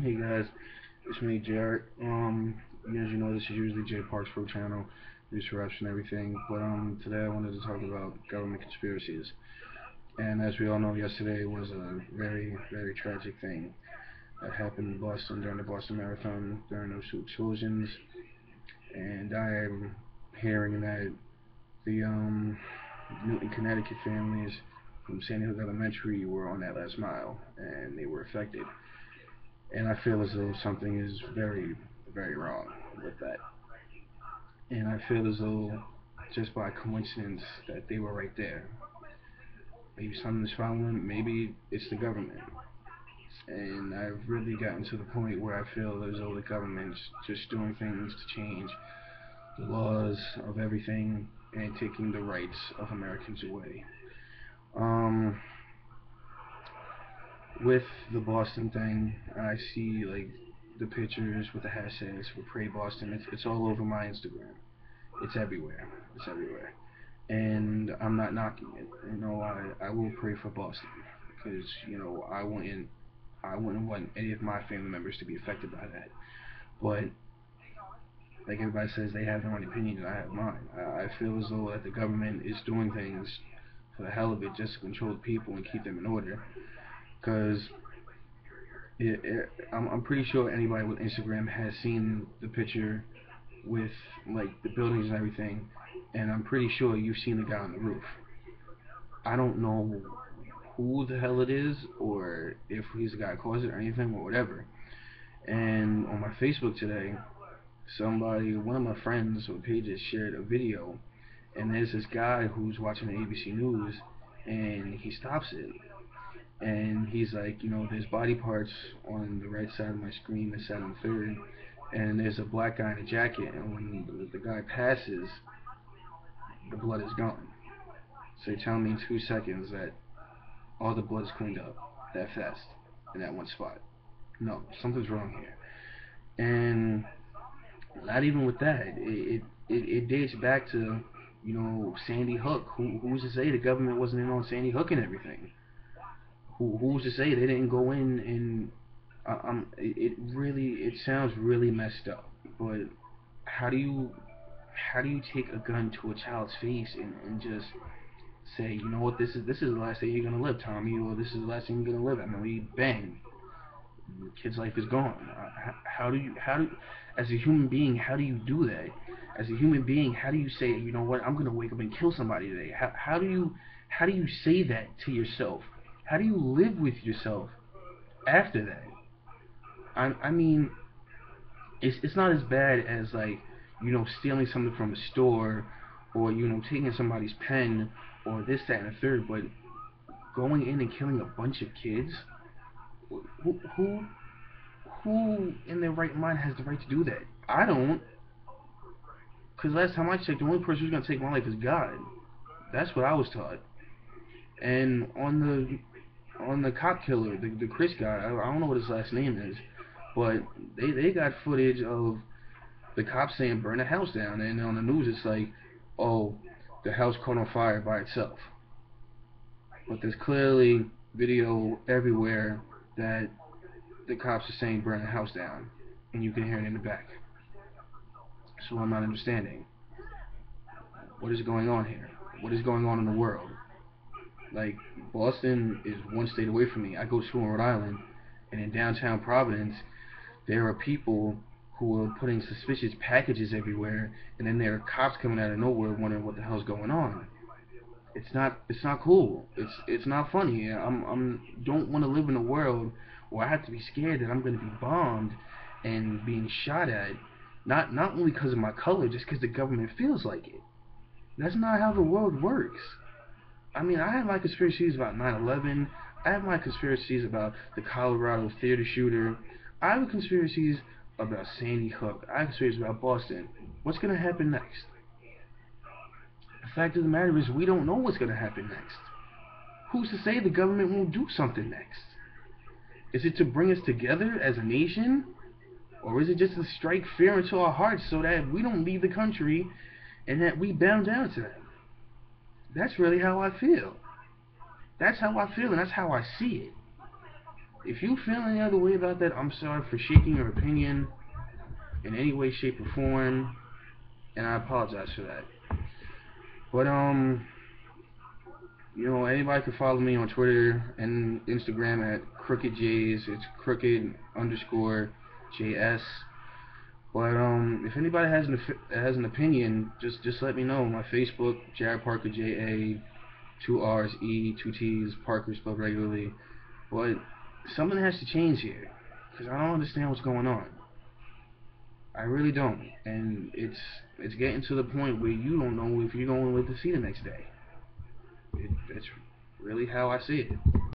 Hey guys, it's me, Jarrett. As you know, this is usually Jarrett Park's pro channel, news raps and everything. But today I wanted to talk about government conspiracies. And as we all know, yesterday was a very, very tragic thing that happened in Boston during the Boston Marathon during those two explosions. And I am hearing that the Newton, Connecticut families from Sandy Hook Elementary were on that last mile, and they were affected. And I feel as though something is very, very wrong with that. And I feel as though just by coincidence that they were right there. Maybe something's following them, maybe it's the government. And I've really gotten to the point where I feel as though the government's just doing things to change the laws of everything and taking the rights of Americans away. Um, with the Boston thing, I see like the pictures with the hashtags for Pray Boston. It's all over my Instagram. It's everywhere. It's everywhere. And I'm not knocking it. I will pray for Boston because I wouldn't want any of my family members to be affected by that. But like everybody says, they have their own opinion and I have mine. I feel as though that the government is doing things for the hell of it just to control the people and keep them in order. Because I'm pretty sure anybody with Instagram has seen the picture with like the buildings and everything, and I'm pretty sure you've seen the guy on the roof. I don't know who the hell it is, or if he's the guy who caused it, or anything, or whatever. And on my Facebook today, one of my friends or pages shared a video, and there's this guy who's watching the ABC News, and he stops it, and he's like, there's body parts on the right side of my screen, the side on the third, and there's a black guy in a jacket, and when the guy passes, the blood is gone. So you're telling me in 2 seconds that all the blood is cleaned up that fast in that one spot? No, something's wrong here. And not even with that, it dates back to Sandy Hook. Who's to say the government wasn't in on Sandy Hook and everything? Who's to say they didn't go in and it sounds really messed up. But how do you take a gun to a child's face and just say, you know what, this is the last day you're gonna live, Tommy, or this is the last thing you're gonna live. I mean, bang, the kid's life is gone. As a human being, how do you do that? As a human being, how do you say, you know what, I'm gonna wake up and kill somebody today? How do you say that to yourself? How do you live with yourself after that? I mean, it's not as bad as like stealing something from a store, or taking somebody's pen, or this, that, and the third. But going in and killing a bunch of kids, who who who in their right mind has the right to do that? I don't. Because last time I checked, the only person who's gonna take my life is God. That's what I was taught. And on the cop killer, the Chris guy, I don't know what his last name is, but they got footage of the cops saying burn the house down, and on the news it's like, oh, the house caught on fire by itself. But there's clearly video everywhere that the cops are saying burn the house down, and you can hear it in the back. So I'm not understanding what is going on here. What is going on in the world? Like, Boston is one state away from me. I go to school in Rhode Island, and in downtown Providence, there are people who are putting suspicious packages everywhere, and then there are cops coming out of nowhere wondering what the hell's going on. It's not cool. It's not funny. I'm don't want to live in a world where I have to be scared that I'm going to be bombed and being shot at, not only because of my color, just because the government feels like it. That's not how the world works. I mean, I have my conspiracies about 9/11. I have my conspiracies about the Colorado theater shooter. I have conspiracies about Sandy Hook. I have conspiracies about Boston. What's going to happen next? The fact of the matter is, we don't know what's going to happen next. Who's to say the government won't do something next? Is it to bring us together as a nation? Or is it just to strike fear into our hearts so that we don't leave the country and that we bow down to them? That's really how I feel. That's how I feel, and that's how I see it. If you feel any other way about that, I'm sorry for shaking your opinion in any way, shape, or form, and I apologize for that. But anybody can follow me on Twitter and Instagram at Crooked J's. It's crooked underscore JS. But if anybody has an opinion, just let me know. My Facebook, Jarrett Parker JA, 2 R's, 2 T's, Parker spelled regularly. But something has to change here, because I don't understand what's going on. I really don't, and it's getting to the point where you don't know if you're going to live to see the next day. It's really how I see it.